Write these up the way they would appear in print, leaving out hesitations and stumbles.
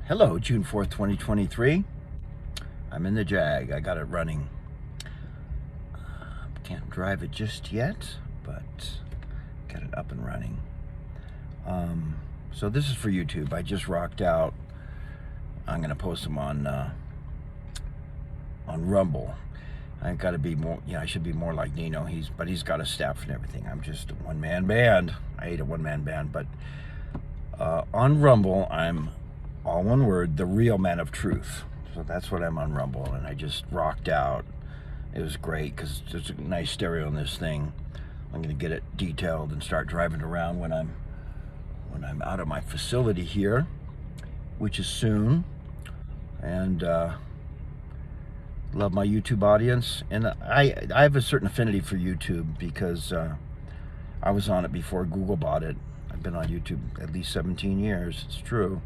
Hello, June 4th, 2023. I'm in the Jag. I got it running. Can't drive it just yet, but got it up and running. So this is for YouTube. I just rocked out. I'm gonna post them on Rumble. I gotta be more. Yeah, I should be more like Nino. But he's got a staff and everything. I'm just a one-man band. I hate a one-man band, but on Rumble, I'm all one word, the real Manoftruth. So that's what I'm on Rumble, and I just rocked out. It was great because there's a nice stereo in this thing. I'm gonna get it detailed and start driving around when I'm out of my facility here, which is soon. And love my YouTube audience, and I have a certain affinity for YouTube because I was on it before Google bought it. I've been on YouTube at least 17 years. It's true.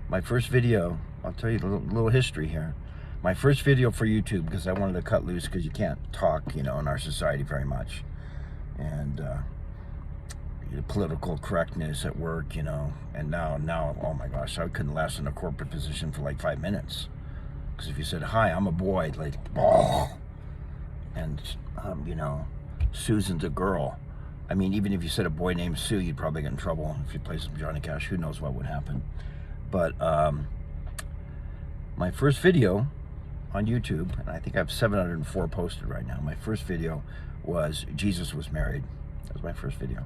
My first video, I'll tell you a little history here. My first video for YouTube, because I wanted to cut loose, because you can't talk, in our society very much, and political correctness at work, and now, oh my gosh, I couldn't last in a corporate position for like 5 minutes, because if you said, "Hi, I'm a boy," like, oh, and Susan's a girl. I mean, even if you said a boy named Sue, you'd probably get in trouble. If you play some Johnny Cash, who knows what would happen. But my first video on YouTube, and I think I have 704 posted right now. My first video was Jesus Was Married. That was my first video.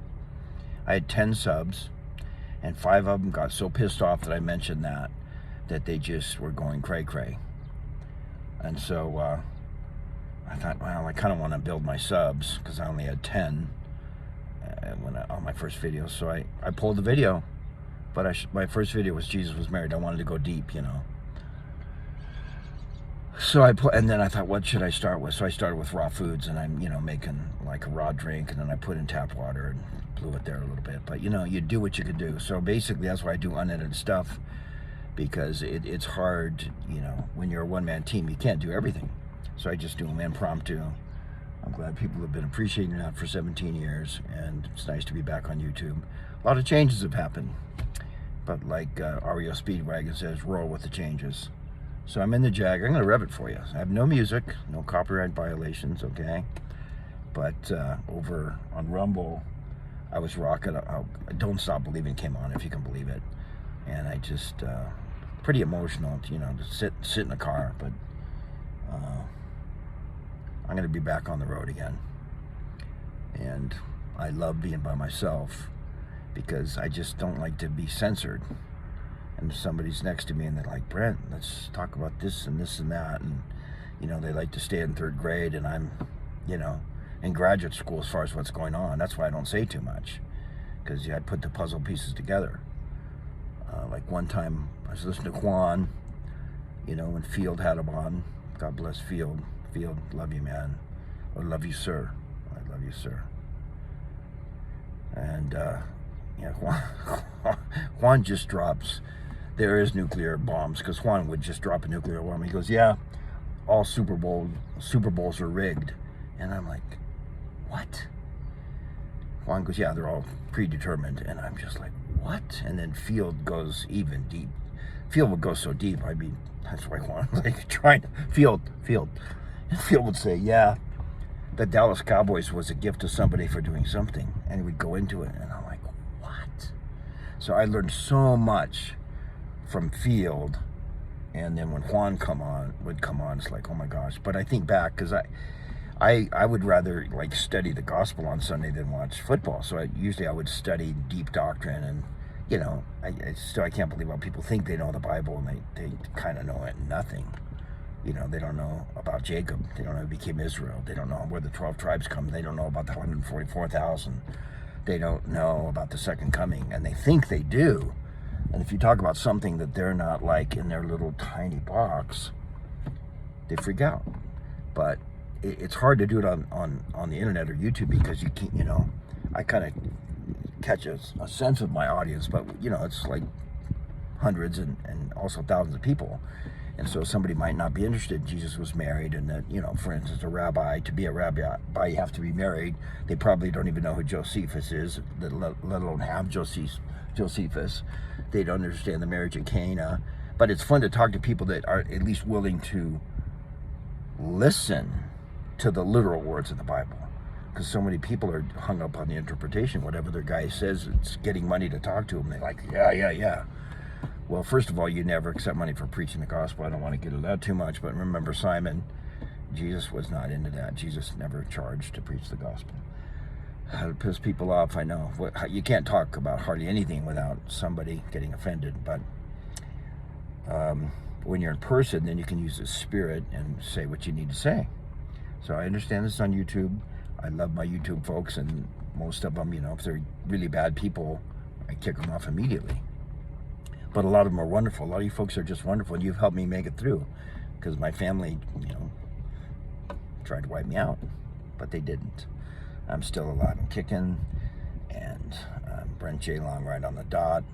I had 10 subs, and 5 of them got so pissed off that I mentioned that they just were going cray-cray. And so I thought, well, I kind of want to build my subs, because I only had 10 on my first video. So I pulled the video, but my first video was Jesus Was Married. I wanted to go deep, So and then I thought, what should I start with? So I started with raw foods, and I'm, making like a raw drink, and then I put in tap water and blew it there a little bit. But you do what you can do. So basically, that's why I do unedited stuff, because it's hard, when you're a one-man team, you can't do everything. So I just do them impromptu. I'm glad people have been appreciating that for 17 years, and it's nice to be back on YouTube. A lot of changes have happened, but like REO Speedwagon says, roll with the changes. So I'm in the Jag. I'm going to rev it for you. I have no music, no copyright violations, okay? But over on Rumble, I was rocking. Don't Stop Believing came on, if you can believe it. And I just, pretty emotional, to sit in the car. But I'm going to be back on the road again. And I love being by myself, because I just don't like to be censored. And somebody's next to me and they're like, "Brent, let's talk about this and this and that." And, they like to stay in 3rd grade, and I'm, in graduate school as far as what's going on. That's why I don't say too much, because I put the puzzle pieces together. Like one time I was listening to Juan, when Field had him on. God bless Field. Field, love you, man. Or love you, sir. I love you, sir. And Juan just drops, there is nuclear bombs, because Juan would just drop a nuclear bomb. He goes, "Yeah, all Super Bowls are rigged." And I'm like, what? Juan goes, "Yeah, they're all predetermined." And I'm just like, what? And then Field goes even deep. Field would go so deep. I mean, that's why Juan like trying to Field. And Field would say, "Yeah, the Dallas Cowboys was a gift to somebody for doing something," and he would go into it, and I'm like, what? So I learned so much from Field, and then when Juan would come on, it's like, oh my gosh. But I think back, because I would rather like study the gospel on Sunday than watch football. So usually I would study deep doctrine, and I can't believe how people think they know the Bible, and they kind of know it, nothing. They don't know about Jacob. They don't know he became Israel. They don't know where the 12 tribes come. They don't know about the 144,000. They don't know about the second coming, and they think they do. And if you talk about something that they're not like in their little tiny box, they freak out. But it's hard to do it on the internet or YouTube, because you can't, I kind of catch a sense of my audience, but it's like hundreds and also thousands of people. And so somebody might not be interested. Jesus was married, and that, for instance, a rabbi, to be a rabbi, you have to be married. They probably don't even know who Josephus is, let alone have Josephus. They don't understand the marriage of Cana. But it's fun to talk to people that are at least willing to listen to the literal words of the Bible. Because so many people are hung up on the interpretation. Whatever their guy says, it's getting money to talk to them. They're like, yeah. Well, first of all, you never accept money for preaching the gospel. I don't want to get into that too much. But remember, Simon, Jesus was not into that. Jesus never charged to preach the gospel. How to piss people off, I know. You can't talk about hardly anything without somebody getting offended. But when you're in person, then you can use the Spirit and say what you need to say. So I understand this on YouTube. I love my YouTube folks, and most of them, if they're really bad people, I kick them off immediately. But a lot of them are wonderful. A lot of you folks are just wonderful, and you've helped me make it through. Because my family, tried to wipe me out, but they didn't. I'm still alive and kicking, and Brent J. Long right on the dot.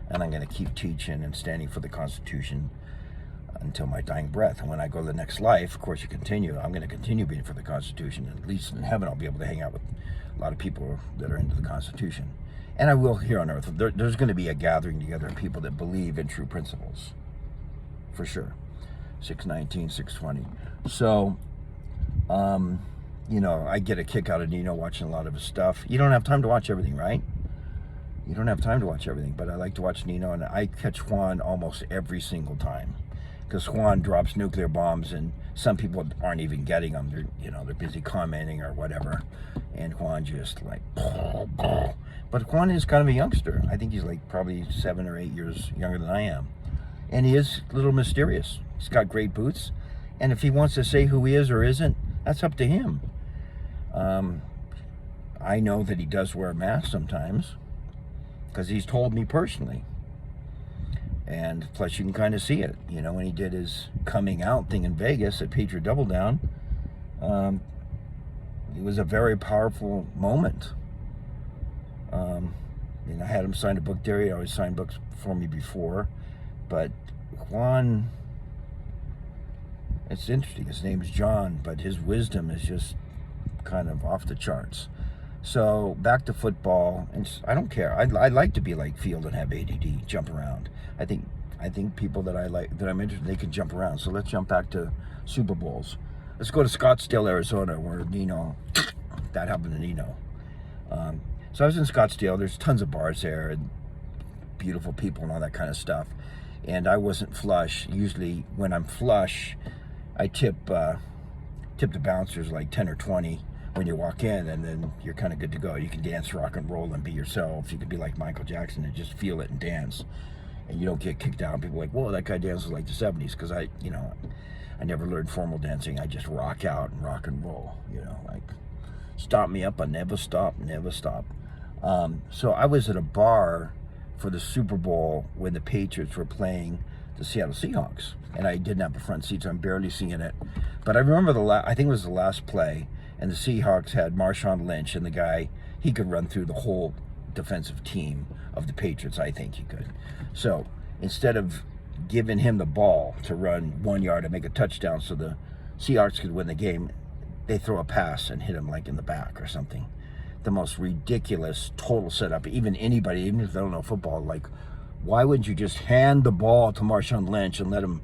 And I'm going to keep teaching and standing for the Constitution until my dying breath. And when I go to the next life, of course, I'm going to continue being for the Constitution. At least in heaven, I'll be able to hang out with a lot of people that are into the Constitution. And I will here on earth. There's going to be a gathering together of people that believe in true principles. For sure. 619, 620. So, I get a kick out of Nino watching a lot of his stuff. You don't have time to watch everything, right? You don't have time to watch everything, but I like to watch Nino, and I catch Juan almost every single time. Because Juan drops nuclear bombs, and some people aren't even getting them. They're busy commenting or whatever. And Juan just like, but Juan is kind of a youngster. I think he's like probably 7 or 8 years younger than I am. And he is a little mysterious. He's got great boots. And if he wants to say who he is or isn't, that's up to him. I know that he does wear a mask sometimes, because he's told me personally. And plus you can kind of see it, when he did his coming out thing in Vegas at Patriot Double Down. It was a very powerful moment. I had him sign a book there. He always signed books for me before. But Juan, it's interesting. His name's John, but his wisdom is just kind of off the charts. So back to football, and I don't care. I like to be like Field and have ADD, jump around. I think people that I'm interested in, they can jump around. So let's jump back to Super Bowls. Let's go to Scottsdale, Arizona, where Nino, that happened to Nino. So I was in Scottsdale. There's tons of bars there, and beautiful people and all that kind of stuff. And I wasn't flush. Usually when I'm flush, I tip the bouncers like 10 or 20 when you walk in, and then you're kind of good to go. You can dance, rock and roll, and be yourself. You can be like Michael Jackson and just feel it and dance. And you don't get kicked out. People are like, whoa, that guy dances like the 70s. Because I never learned formal dancing. I just rock out and rock and roll. Like, stop me up, I never stop, never stop. So I was at a bar for the Super Bowl when the Patriots were playing the Seattle Seahawks. And I didn't have a front seat, so I'm barely seeing it. But I remember I think it was the last play, and the Seahawks had Marshawn Lynch, and the guy, he could run through the whole defensive team of the Patriots. I think he could. So instead of giving him the ball to run 1 yard and make a touchdown so the Seahawks could win the game, they throw a pass and hit him like in the back or something. The most ridiculous total setup. Even anybody, even if they don't know football, like, why wouldn't you just hand the ball to Marshawn Lynch and let him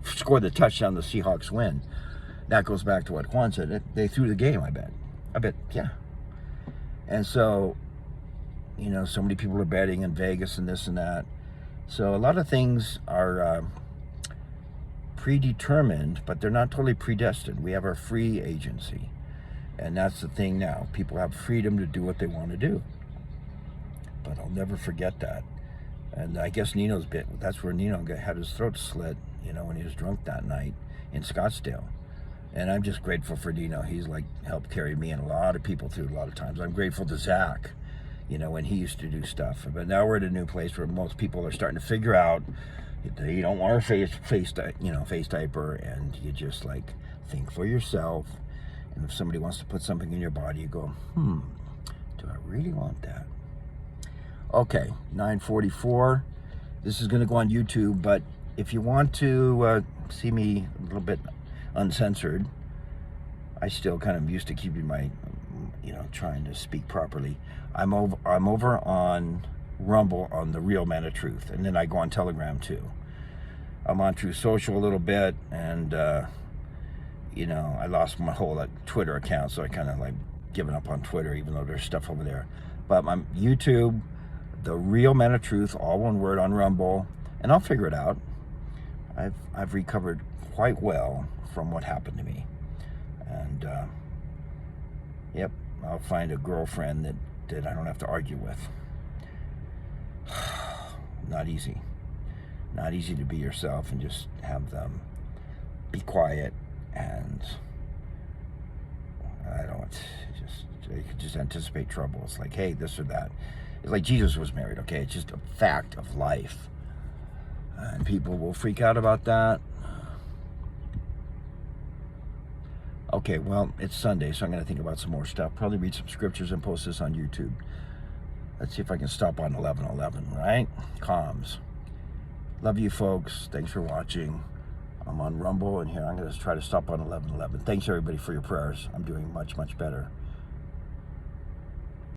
score the touchdown, the Seahawks win? That goes back to what Juan said. They threw the game, I bet, yeah. And so, so many people are betting in Vegas and this and that. So a lot of things are predetermined, but they're not totally predestined. We have our free agency. And that's the thing now. People have freedom to do what they want to do. But I'll never forget that. And I guess Nino's that's where Nino had his throat slit, when he was drunk that night in Scottsdale. And I'm just grateful for Nino. He's like helped carry me and a lot of people through a lot of times. I'm grateful to Zach, when he used to do stuff. But now we're at a new place where most people are starting to figure out you don't want to face diaper, and you just like think for yourself. And if somebody wants to put something in your body, you go, do I really want that? Okay, 9:44. This is going to go on YouTube, but if you want to see me a little bit uncensored, I still kind of used to keeping my, trying to speak properly. I'm over on Rumble on the Real Manoftruth, and then I go on Telegram too. I'm on Truth Social a little bit, and you know, I lost my whole Twitter account, so I kind of like given up on Twitter, even though there's stuff over there. But my YouTube, the Real Manoftruth, all one word, on Rumble, and I'll figure it out. I've recovered quite well from what happened to me, and yep, I'll find a girlfriend that I don't have to argue with. Not easy. Not easy to be yourself and just have them be quiet, and I don't you could just anticipate trouble. It's like, hey, this or that. It's like Jesus was married, okay? It's just a fact of life. And people will freak out about that. Okay, well, it's Sunday, so I'm going to think about some more stuff. Probably read some scriptures and post this on YouTube. Let's see if I can stop on 11:11, right? Comms. Love you, folks. Thanks for watching. I'm on Rumble, and here I'm going to try to stop on 11:11. Thanks, everybody, for your prayers. I'm doing much, much better.